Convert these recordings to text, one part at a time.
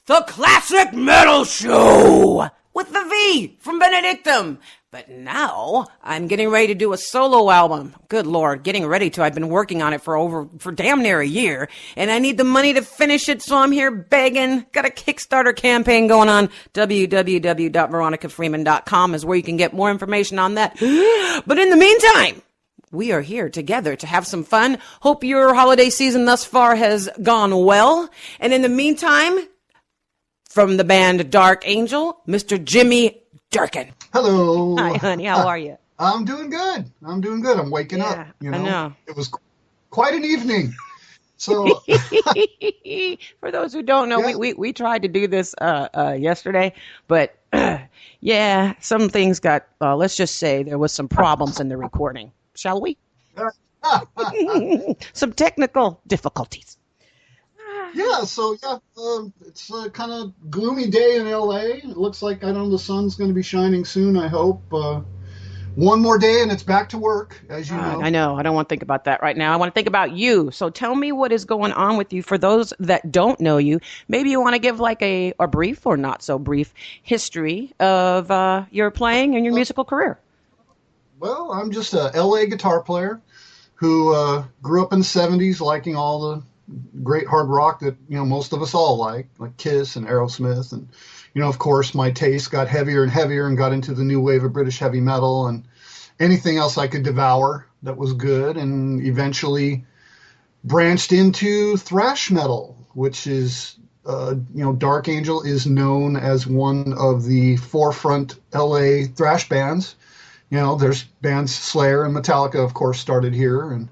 The Classic Metal Show with the V from Benedictum. But now I'm getting ready to do a solo album. Good Lord, getting ready to. I've been working on it for damn near a year, and I need the money to finish it, so I'm here begging. Got a Kickstarter campaign going on. www.veronicafreeman.com is where you can get more information on that. But in the meantime, we are here together to have some fun. Hope your holiday season thus far has gone well. And in the meantime, from the band Dark Angel, Mr. Jimmy Durkin. Hello. Hi, honey. How are you? I'm doing good. I'm waking up. I know. It was quite an evening. So, for those who don't know, we tried to do this yesterday, but yeah, some things got. Let's just say there was some problems in the recording. Shall we? Some technical difficulties. It's a kind of gloomy day in LA. It looks like, the sun's going to be shining soon, I hope. One more day and it's back to work, as you know. I know. I don't want to think about that right now. I want to think about you. So tell me what is going on with you. For those that don't know you, maybe you want to give like a brief or not so brief history of your playing and your musical career. Well, I'm just a LA guitar player who grew up in the 70s liking all the great hard rock that, most of us all like Kiss and Aerosmith. And, of course, my taste got heavier and heavier and got into the new wave of British heavy metal and anything else I could devour that was good, and eventually branched into thrash metal, which is, Dark Angel is known as one of the forefront LA thrash bands. There's bands Slayer and Metallica, of course, started here, and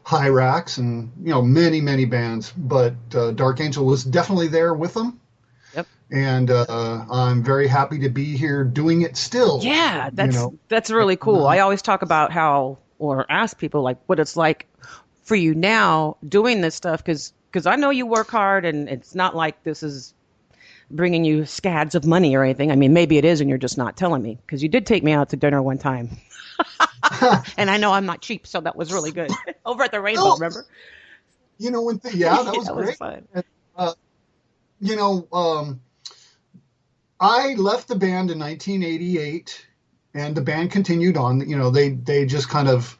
Hyrax and, many, many bands. But Dark Angel was definitely there with them. Yep. And I'm very happy to be here doing it still. Yeah, that's really cool. I always talk about or ask people like what it's like for you now doing this stuff, because I know you work hard, and it's not like this is bringing you scads of money or anything. I mean, maybe it is, and you're just not telling me, because you did take me out to dinner one time. And I know I'm not cheap, so that was really good. Over at the Rainbow, remember? That was great. Fun. I left the band in 1988, and the band continued on. They just kind of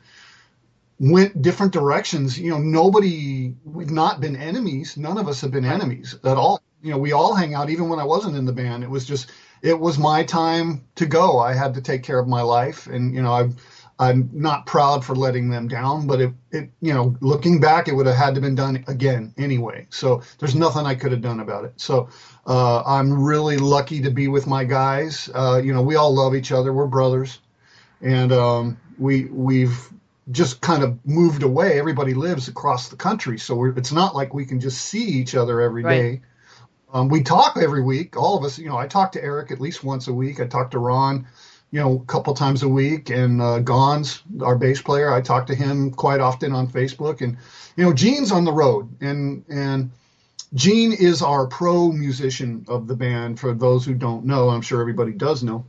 went different directions. We've not been enemies. None of us have been enemies at all. We all hang out, even when I wasn't in the band. It was my time to go. I had to take care of my life, and I'm not proud for letting them down, but it looking back, it would have had to been done again anyway. So there's nothing I could have done about it. So I'm really lucky to be with my guys. We all love each other. We're brothers, and we've just kind of moved away. Everybody lives across the country, so it's not like we can just see each other every day. We talk every week, all of us. I talk to Eric at least once a week. I talk to Ron, a couple times a week. And Gons, our bass player, I talk to him quite often on Facebook. And, Gene's on the road. And Gene is our pro musician of the band. For those who don't know, I'm sure everybody does know.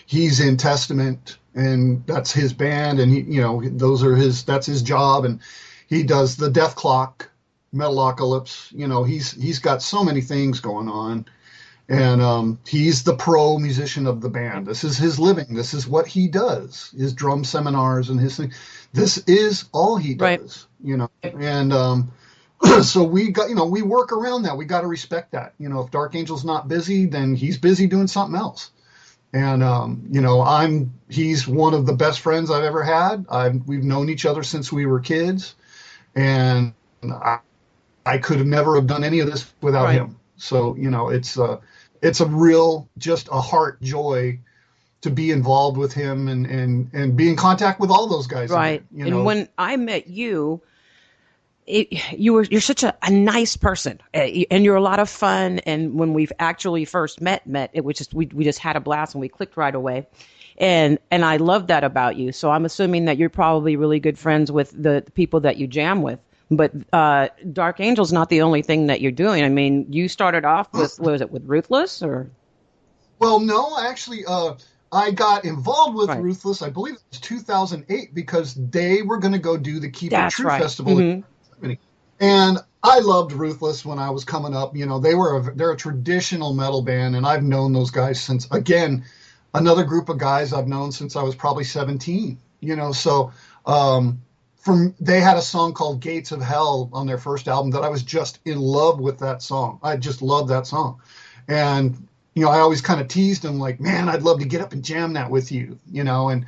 He's in Testament, and that's his band. And, that's his job. And he does the Death Clock, Metalocalypse. He's got so many things going on, and he's the pro musician of the band. This is his living. This is what he does, his drum seminars and his thing. This is all he does, and so we work around that. We got to respect that. If Dark Angel's not busy, then he's busy doing something else. And he's one of the best friends I've ever had. We've known each other since we were kids, and I could have never have done any of this without him. So, it's a real, just a heart joy to be involved with him and be in contact with all those guys. Right. And when I met you, you're such a nice person, and you're a lot of fun. And when we've actually first met, it was just, we just had a blast and we clicked right away. And I love that about you. So I'm assuming that you're probably really good friends with the people that you jam with. But Dark Angel's not the only thing that you're doing. I mean, you started off with, what was it, with Ruthless, or? Well, no, actually, I got involved with Ruthless, I believe it was 2008, because they were going to go do the Keep It True Festival. Mm-hmm. And I loved Ruthless when I was coming up. You know, they're a traditional metal band, and I've known those guys since, again, another group of guys I've known since I was probably 17. You know, so they had a song called Gates of Hell on their first album that I was just in love with that song. I just loved that song. And, you know, I always kind of teased them like, man, I'd love to get up and jam that with you, you know. And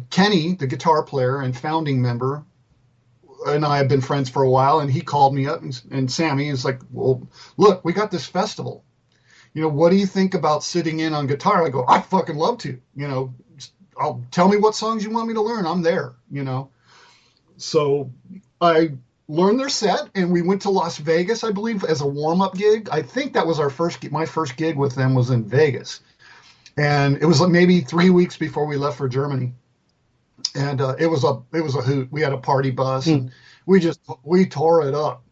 Kenny, the guitar player and founding member, and I have been friends for a while, and he called me up, and Sammy is like, well, look, we got this festival. You know, what do you think about sitting in on guitar? I go, I'd fucking love to, you know, tell me what songs you want me to learn. I'm there, you know. So I learned their set, and we went to Las Vegas, I believe, as a warm-up gig. I think that was my first gig with them was in Vegas. And it was like maybe 3 weeks before we left for Germany. And it was a hoot. We had a party bus, and we tore it up.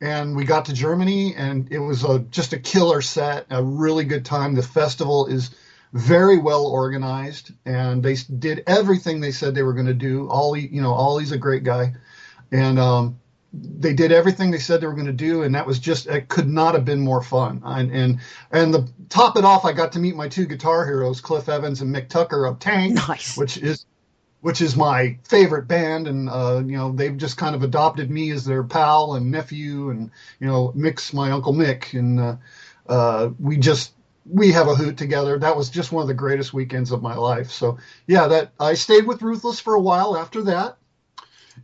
And we got to Germany, and it was just a killer set, a really good time. The festival is very well organized, and they did everything they said they were going to do. Ollie's a great guy, and they did everything they said they were going to do, and that was just, it could not have been more fun. And the top it off, I got to meet my two guitar heroes, Cliff Evans and Mick Tucker of Tank, nice. which is my favorite band, and you know, they've just kind of adopted me as their pal and nephew, and you know, Mick's my Uncle Mick, and we have a hoot together. That was just one of the greatest weekends of my life. So yeah, that I stayed with Ruthless for a while after that,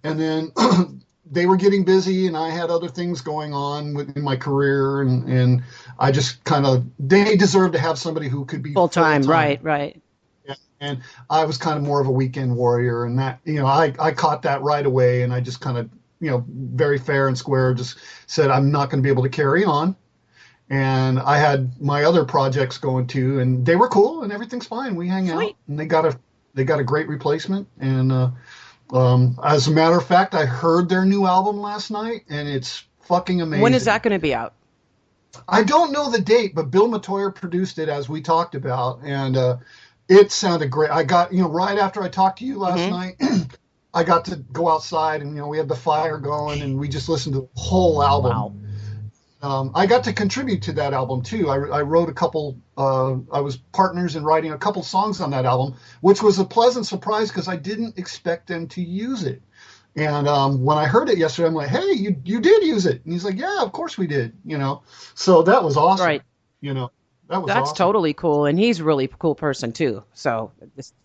and then they were getting busy, and I had other things going on in my career, and I just kind of, they deserved to have somebody who could be full time, right. And I was kind of more of a weekend warrior, and that, you know, I caught that right away, and I just kind of, you know, very fair and square, just said I'm not going to be able to carry on. And I had my other projects going too, and they were cool, and everything's fine. We hang out, and they got a great replacement. And as a matter of fact, I heard their new album last night, and it's fucking amazing. When is that going to be out? I don't know the date, but Bill Matoyer produced it, as we talked about, and it sounded great. I got, you know, right after I talked to you last night, I got to go outside, and, you know, we had the fire going, and we just listened to the whole album. Wow. I got to contribute to that album too. I wrote a couple, I was partners in writing a couple songs on that album, which was a pleasant surprise because I didn't expect them to use it. And when I heard it yesterday, I'm like, hey, you did use it. And he's like, yeah, of course we did, you know. So that was awesome. Right. You know. That's awesome. Totally cool, and he's a really cool person too. So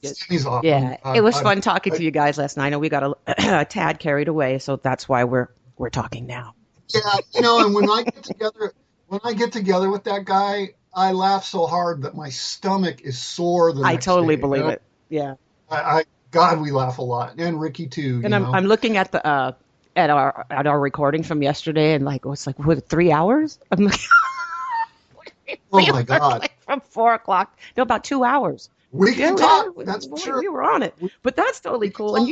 he's awesome. Yeah, it was fun talking to you guys last night. I know we got a tad carried away, so that's why we're talking now. Yeah, you know, and when I get together with that guy, I laugh so hard that my stomach is sore. I totally believe it. Yeah, God, we laugh a lot, and Ricky too. And I'm looking at the at our recording from yesterday, and like it's like what 3 hours? I'm looking. Oh my God! Like from 4 o'clock to about 2 hours. We can talk. That's for sure. We were on it, but that's totally cool. And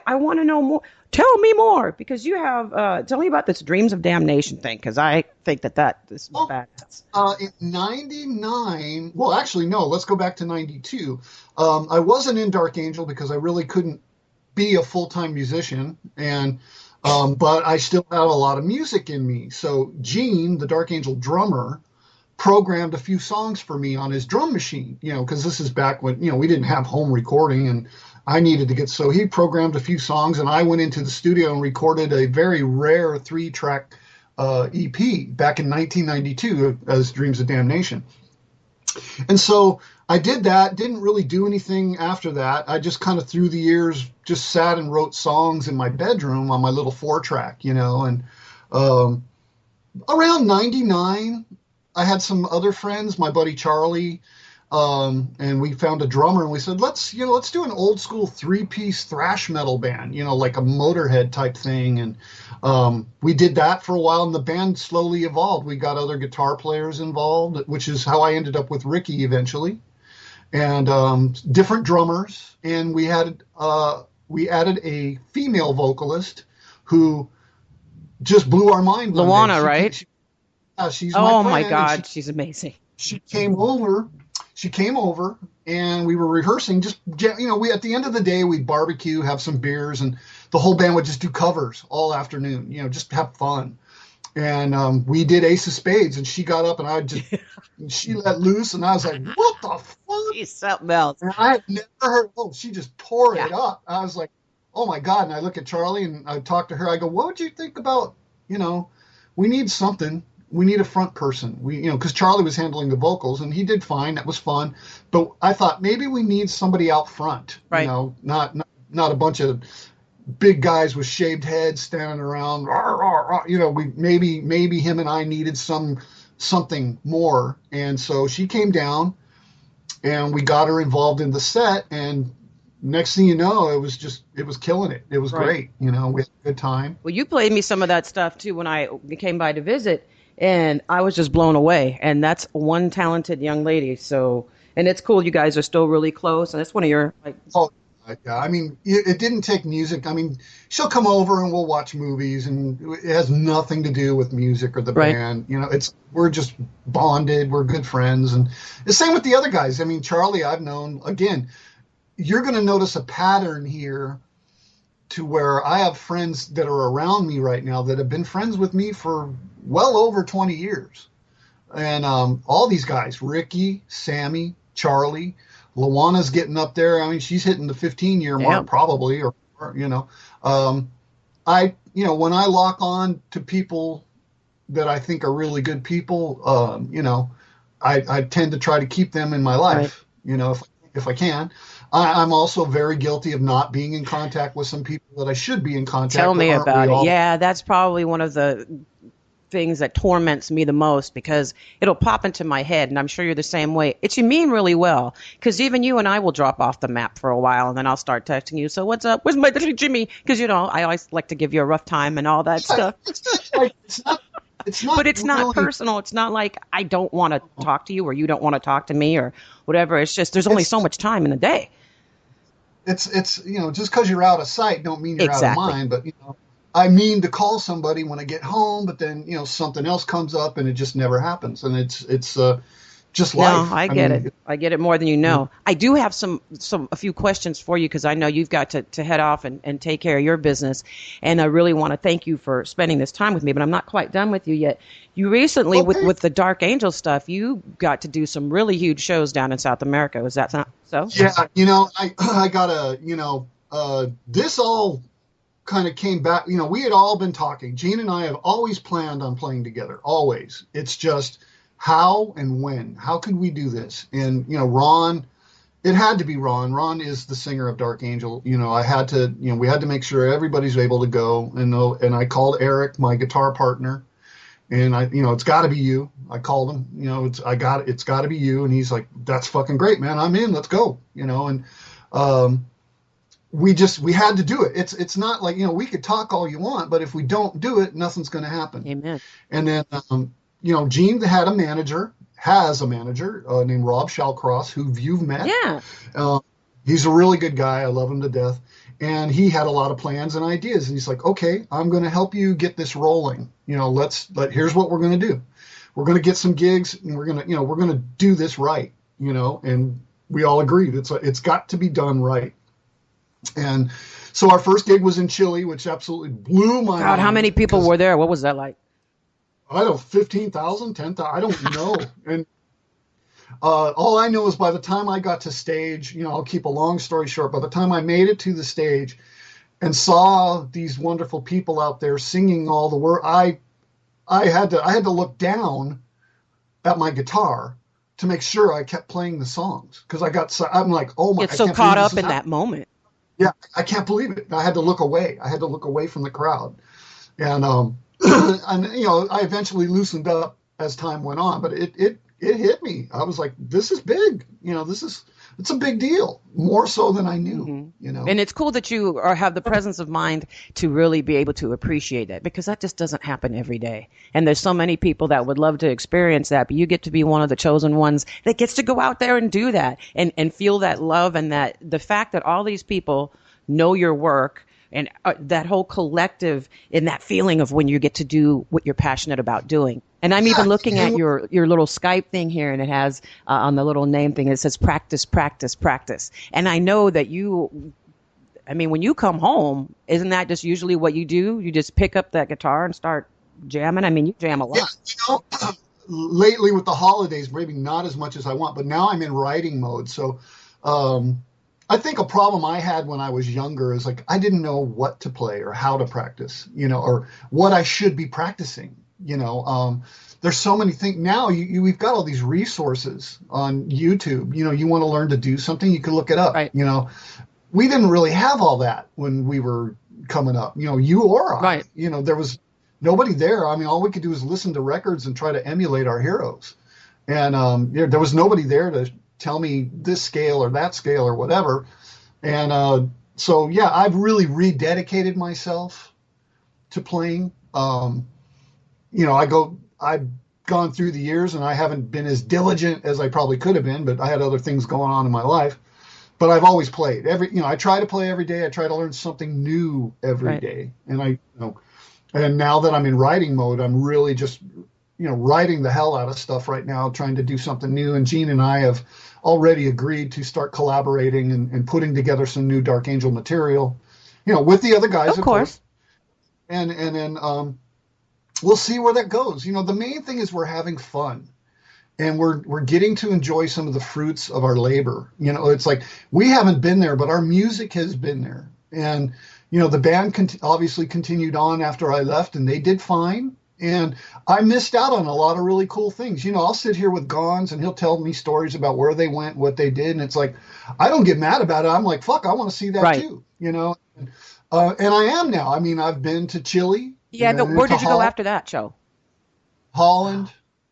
I want to know more. Tell me more, because you have. Tell me about this Dreams of Damnation thing, because I think that is bad. In '99, well, actually, no. Let's go back to '92. I wasn't in Dark Angel because I really couldn't be a full-time musician, and but I still have a lot of music in me. So Gene, the Dark Angel drummer, programmed a few songs for me on his drum machine, you know, because this is back when, you know, we didn't have home recording, and I needed to get, so he programmed a few songs, and I went into the studio and recorded a very rare 3-track EP back in 1992 as Dreams of Damnation. And so I did that, didn't really do anything after that. I just kind of through the years just sat and wrote songs in my bedroom on my little 4-track, you know, and around 99, I had some other friends, my buddy Charlie, and we found a drummer, and we said, let's do an old school 3-piece thrash metal band, you know, like a Motorhead type thing. And we did that for a while, and the band slowly evolved. We got other guitar players involved, which is how I ended up with Ricky eventually, and different drummers. And we added a female vocalist who just blew our mind. Luana, right? She's my God, she's amazing. She came over, and we were rehearsing. Just, you know, we at the end of the day we'd barbecue, have some beers, and the whole band would just do covers all afternoon. You know, just have fun. and we did Ace of Spades, and she got up and she let loose, and I was like, what the fuck? She's something else. And I had never heard. Oh, she just tore Yeah. it up. I was like, oh my god! And I look at Charlie and I talk to her. I go, what would you think about, we need something. We need a front person. Because Charlie was handling the vocals and he did fine. That was fun. But I thought maybe we need somebody out front. Right. Not a bunch of big guys with shaved heads standing around. We maybe him and I needed something more. And so she came down and we got her involved in the set, and next thing you know, it was killing it. It was great. We had a good time. Well, you played me some of that stuff too when I came by to visit, and I was just blown away. And that's one talented young lady. So, and it's cool. You guys are still really close, and it's one of your Oh, I mean, it didn't take music. I mean, she'll come over and we'll watch movies, and it has nothing to do with music or the band. We're just bonded. We're good friends, and the same with the other guys. I mean, Charlie, I've known. Again, you're going to notice a pattern here, to where I have friends that are around me right now that have been friends with me for well over 20 years, and all these guys: Ricky, Sammy, Charlie. Luana's getting up there. I mean, she's hitting the 15-year mark probably, or when I lock on to people that I think are really good people, I tend to try to keep them in my life, if I can. I'm also very guilty of not being in contact with some people that I should be in contact with. Tell me about it. Yeah, that's probably one of the things that torments me the most, because it'll pop into my head, and I'm sure you're the same way. You mean really well, because even you and I will drop off the map for a while, and then I'll start texting you. So what's up? Where's my little Jimmy? Because I always like to give you a rough time and all that stuff. It's not. But it's not really personal. It's not like I don't want to talk to you or you don't want to talk to me or whatever. It's just there's only so much time in the day. It's just because you're out of sight don't mean you're out of mind. But I mean to call somebody when I get home, but then something else comes up and it just never happens, and it's just life. No, I get it. I get it more than you know. I do have a few questions for you, because I know you've got to head off and take care of your business, and I really want to thank you for spending this time with me. But I'm not quite done with you yet. You recently, with the Dark Angel stuff, you got to do some really huge shows down in South America. Was that not so? Yeah, I got this all kind of came back. We had all been talking. Gene and I have always planned on playing together. Always. It's just how and when. How could we do this? And Ron, it had to be Ron. Ron is the singer of Dark Angel. I had to. We had to make sure everybody's able to go. And I called Eric, my guitar partner, and it's got to be you. I called him. It's got to be you. And he's like, that's fucking great, man. I'm in. Let's go. And we had to do it. It's not like, we could talk all you want, but if we don't do it, nothing's going to happen. Amen. And then, Gene has a manager named Rob Shallcross, who you've met. Yeah. He's a really good guy. I love him to death. And he had a lot of plans and ideas. And he's like, okay, I'm going to help you get this rolling. Here's what we're going to do. We're going to get some gigs, and we're going to do this right. And we all agreed it's got to be done right. And so our first gig was in Chile, which absolutely blew my mind. How many people were there? What was that like? I don't know, 15,000, 10,000, I don't know. And all I know is by the time I got to stage, I'll keep a long story short, by the time I made it to the stage and saw these wonderful people out there singing all the words, I had to look down at my guitar to make sure I kept playing the songs, because I'm like, oh my, it's so caught up in that moment. Yeah, I can't believe it. I had to look away. I had to look away from the crowd. And I eventually loosened up as time went on, but it hit me. I was like, this is big. It's a big deal, more so than I knew. And it's cool that you have the presence of mind to really be able to appreciate that, because that just doesn't happen every day. And there's so many people that would love to experience that, but you get to be one of the chosen ones that gets to go out there and do that and feel that love, and that the fact that all these people know your work, and that whole collective, in that feeling of when you get to do what you're passionate about doing. And I'm even looking at your little Skype thing here, and it has on the little name thing, it says practice, practice, practice. And I know that when you come home, isn't that just usually what you do? You just pick up that guitar and start jamming? I mean, you jam a Yeah, lot. lately with the holidays, maybe not as much as I want, but now I'm in writing mode. So, um, I think a problem I had when I was younger is like I didn't know what to play or how to practice, or what I should be practicing. There's so many things now. We've got all these resources on YouTube. You want to learn to do something, you can look it up. Right. We didn't really have all that when we were coming up. You or I. Right. There was nobody there. I mean, all we could do was listen to records and try to emulate our heroes. And there was nobody there to tell me this scale or that scale or whatever. And so, yeah, I've really rededicated myself to playing. I've gone through the years and I haven't been as diligent as I probably could have been, but I had other things going on in my life. But I've always played. I try to play every day. I try to learn something new every Right. day. And now that I'm in writing mode, I'm really just, writing the hell out of stuff right now, trying to do something new. And Gene and I have already agreed to start collaborating and putting together some new Dark Angel material, with the other guys, Of of course. course. And then we'll see where that goes. The main thing is we're having fun. And we're getting to enjoy some of the fruits of our labor. It's like we haven't been there, but our music has been there. And the band obviously continued on after I left, and they did fine. And I missed out on a lot of really cool things. I'll sit here with Gons, and he'll tell me stories about where they went, what they did, and it's like I don't get mad about it. I'm like, fuck, I want to see that Right. too. And I am now. I mean, I've been to Chile. Yeah, and but where to did you go after that show? Holland,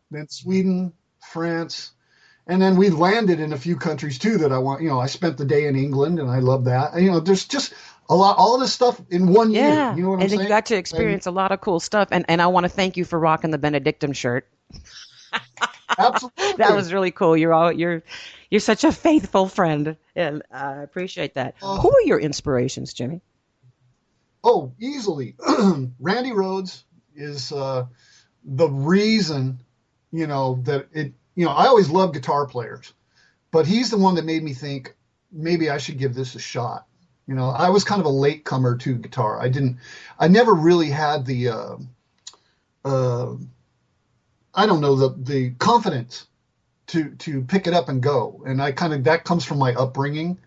then Sweden, France, and then we landed in a few countries too that I want. I spent the day in England, and I love that. There's just a lot, all this stuff in one Yeah. year. You know what I'm And then saying? you got to experience a lot of cool stuff. And I want to thank you for rocking the Benedictum shirt. Absolutely. That was really cool. You're such a faithful friend, and I appreciate that. Who are your inspirations, Jimmy? Oh, easily. Randy Rhoads is the reason, that it. I always loved guitar players, but he's the one that made me think maybe I should give this a shot. I was kind of a late comer to guitar. I never really had the, I don't know, the confidence to pick it up and go. And that comes from my upbringing.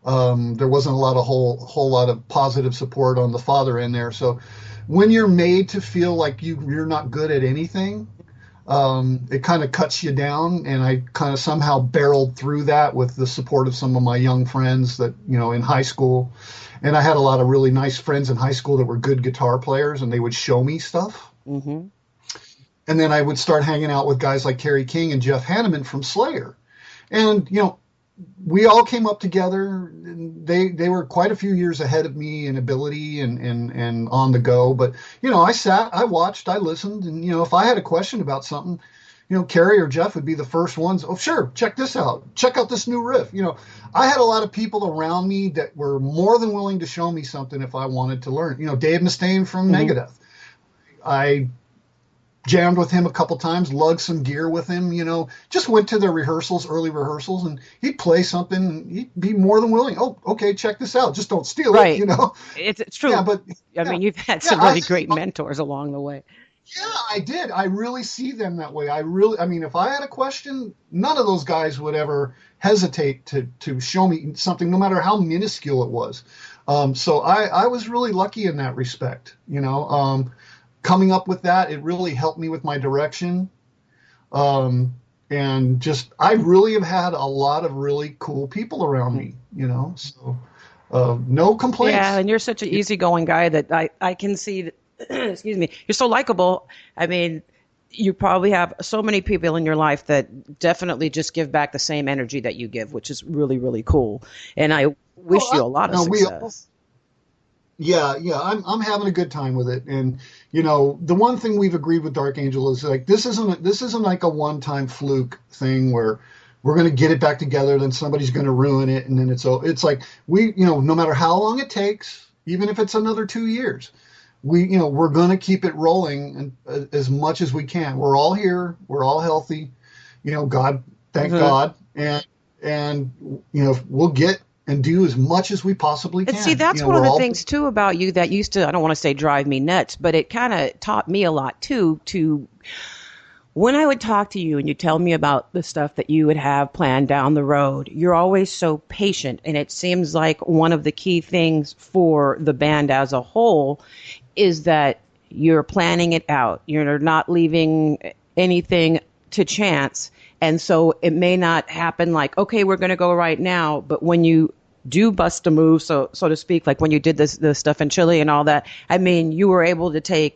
There wasn't a whole lot of positive support on the father end there. So when you're made to feel like you're not good at anything, it kind of cuts you down. And I kind of somehow barreled through that with the support of some of my young friends that, in high school. And I had a lot of really nice friends in high school that were good guitar players, and they would show me stuff. Mm-hmm. And then I would start hanging out with guys like Kerry King and Jeff Hanneman from Slayer. And, we all came up together. And they were quite a few years ahead of me in ability and on the go. But, I sat, I watched, I listened. And, if I had a question about something, Kerry or Jeff would be the first ones. Oh, sure, check this out. Check out this new riff. I had a lot of people around me that were more than willing to show me something if I wanted to learn. Dave Mustaine from Megadeth. I jammed with him a couple times, lugged some gear with him, just went to their early rehearsals, and he'd play something, and he'd be more than willing. Oh, okay, check this out. Just don't steal Right. it, It's true. Yeah, but I mean, you've had some really great mentors along the way. Yeah, I did. I really see them that way. I mean, if I had a question, none of those guys would ever hesitate to show me something, no matter how minuscule it was. So I was really lucky in that respect, coming up with that. It really helped me with my direction. And just, I really have had a lot of really cool people around me, so no complaints. Yeah, and you're such an easygoing guy that I can see that, excuse me, you're so likable. I mean, you probably have so many people in your life that definitely just give back the same energy that you give, which is really, really cool. And I wish you a lot of success. Yeah, I'm having a good time with it. And the one thing we've agreed with Dark Angel is like this isn't like a one-time fluke thing where we're going to get it back together, then somebody's going to ruin it, and then it's like we, no matter how long it takes, even if it's another 2 years, we're going to keep it rolling and as much as we can. We're all here, we're all healthy, God, thank God, and we'll get and do as much as we possibly And see, can. that's one of the things too about you that used to, I don't want to say drive me nuts, but it kind of taught me a lot too, to when I would talk to you and you tell me about the stuff that you would have planned down the road, you're always so patient. And it seems like one of the key things for the band as a whole is that you're planning it out. You're not leaving anything to chance. And so it may not happen like, okay, we're going to go right now. But when you do bust a move, so to speak, like when you did the stuff in Chile and all that, I mean, you were able to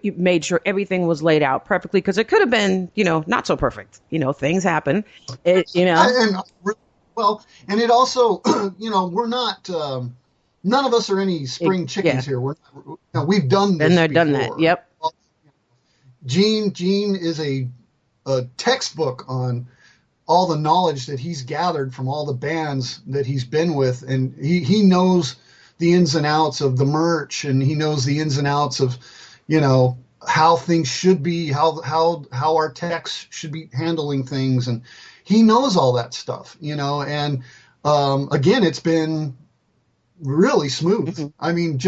you made sure everything was laid out perfectly, because it could have been, not so perfect. Things happen. Well, and it also, we're not, none of us are any spring chickens here. We've done this before. Done that. Yep. Gene is a textbook on all the knowledge that he's gathered from all the bands that he's been with, and he knows the ins and outs of the merch, and he knows the ins and outs of how things should be, how our techs should be handling things, and he knows all that stuff, and again, it's been really smooth. Mm-hmm. I mean,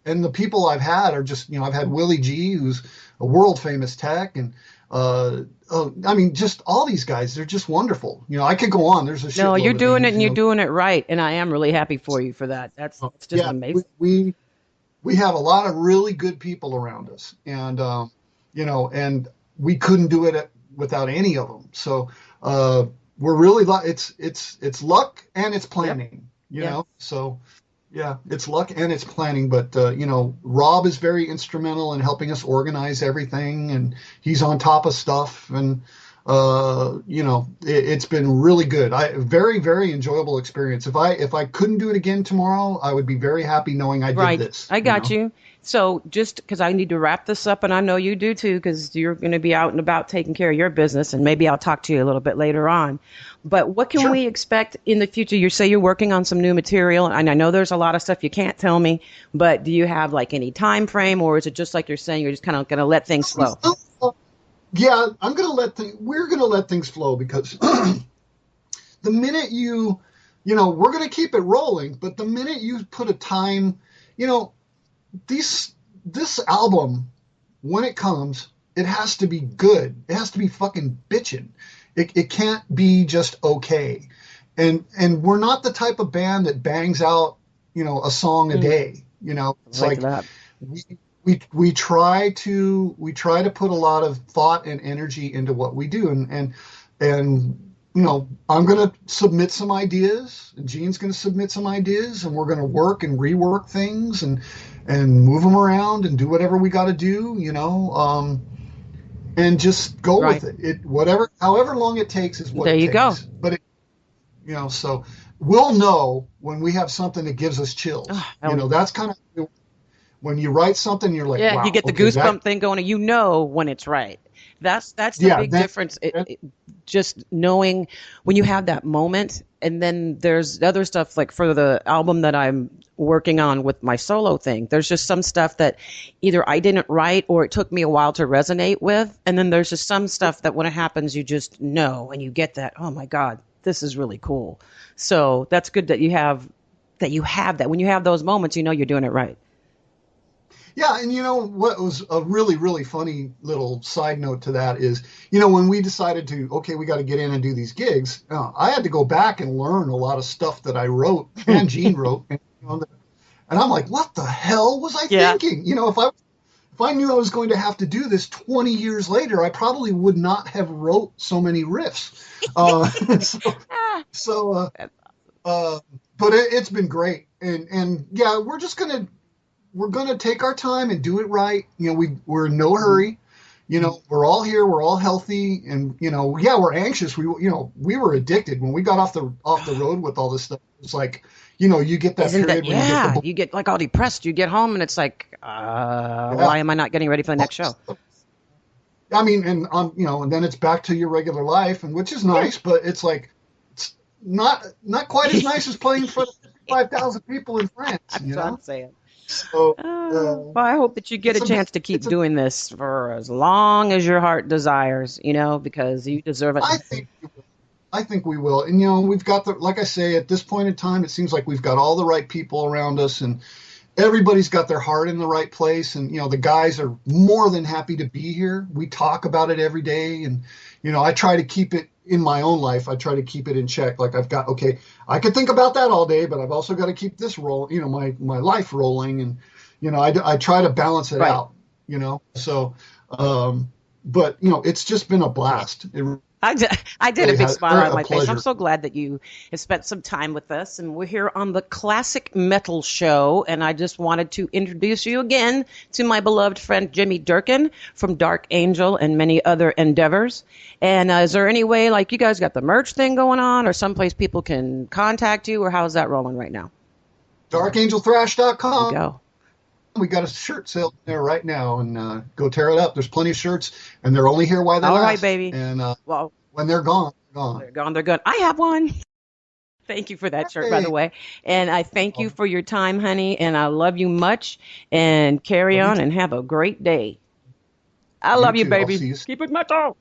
and the people I've had are just, I've had Willie G, who's a world famous tech, and I mean, just all these guys, they're just wonderful. I could go on. There's a No, you're doing it, and you're doing it right, and I am really happy for you for that. That's just amazing. We have a lot of really good people around us, and and we couldn't do it without any of them. So we're really it's luck and it's planning. So yeah, it's luck and it's planning. But Rob is very instrumental in helping us organize everything, and he's on top of stuff, and it's been really good. Very, very enjoyable experience. If I couldn't do it again tomorrow, I would be very happy knowing I did this. I got you. So just because I need to wrap this up, and I know you do too, because you're going to be out and about taking care of your business, and maybe I'll talk to you a little bit later on. But what can we expect in the future? You say you're working on some new material, and I know there's a lot of stuff you can't tell me, but do you have like any time frame, or is it just like you're saying, you're just kind of going to let things flow? Yeah, we're going to let things flow, because the minute we're going to keep it rolling, but the minute you put a time, this album, when it comes, it has to be good. It has to be fucking bitchin'. It can't be just okay. And we're not the type of band that bangs out, a song a day. It's like that. We try to put a lot of thought and energy into what we do, and I'm going to submit some ideas, and Gene's going to submit some ideas, and we're going to work and rework things and move them around and do whatever we got to do, and just go with it. However long it takes is what it takes. There you go. But so we'll know when we have something that gives us chills. That's kind of when you write something, you're like, wow, you get the goosebump thing going, and when it's right. That's the big difference. Just knowing when you have that moment, and then there's other stuff like for the album that I'm working on with my solo thing. There's just some stuff that either I didn't write or it took me a while to resonate with, and then there's just some stuff that when it happens, you just know and you get that. Oh my God, this is really cool. So that's good that you have that. When you have those moments, you're doing it right. Yeah, and what was a really, really funny little side note to that is, when we decided we got to get in and do these gigs, I had to go back and learn a lot of stuff that I wrote and Gene wrote, and I'm like, what the hell was I thinking? If I knew I was going to have to do this 20 years later, I probably would not have wrote so many riffs. But it's been great, and yeah, we're gonna take our time and do it right. We're in no hurry. We're all here. We're all healthy, and we're anxious. We were addicted when we got off the road with all this stuff. It's like, you get that period when you get like all depressed. You get home and it's like, why am I not getting ready for the next show? I mean, and then it's back to your regular life, and which is nice, but it's like it's not quite as nice as playing for 5,000 people in France. That's what I'm saying. So, well, I hope that you get a chance to keep doing this for as long as your heart desires, because you deserve it. I think we will. And, we've got like I say, at this point in time, it seems like we've got all the right people around us, and everybody's got their heart in the right place. And, the guys are more than happy to be here. We talk about it every day. And, I try to keep it in my own life. I try to keep it in check. Like okay, I could think about that all day, but I've also got to keep this my life rolling. And, I try to balance it Right. out, so, but, it's just been a blast. I did a Really big has smile on a my face. I'm pleasure. so glad that you have spent some time with us. And we're here on the Classic Metal Show. And I just wanted to introduce you again to my beloved friend Jimmy Durkin from Dark Angel and many other endeavors. And is there any way, like, you guys got the merch thing going on, or someplace people can contact you, or how's that rolling right now? There you DarkAngelThrash.com. go. We got a shirt sale there right now, and go tear it up. There's plenty of shirts, and they're only here while they All right, last. baby. And Well, when they're gone, they're gone. they're gone. They're gone. I have one. Thank you for that shirt, by the Hey, way. And I thank you for your time, honey. And I love you much. And carry love you on too. and have a great day. I You love you, too. I'll baby. see you Keep it metal.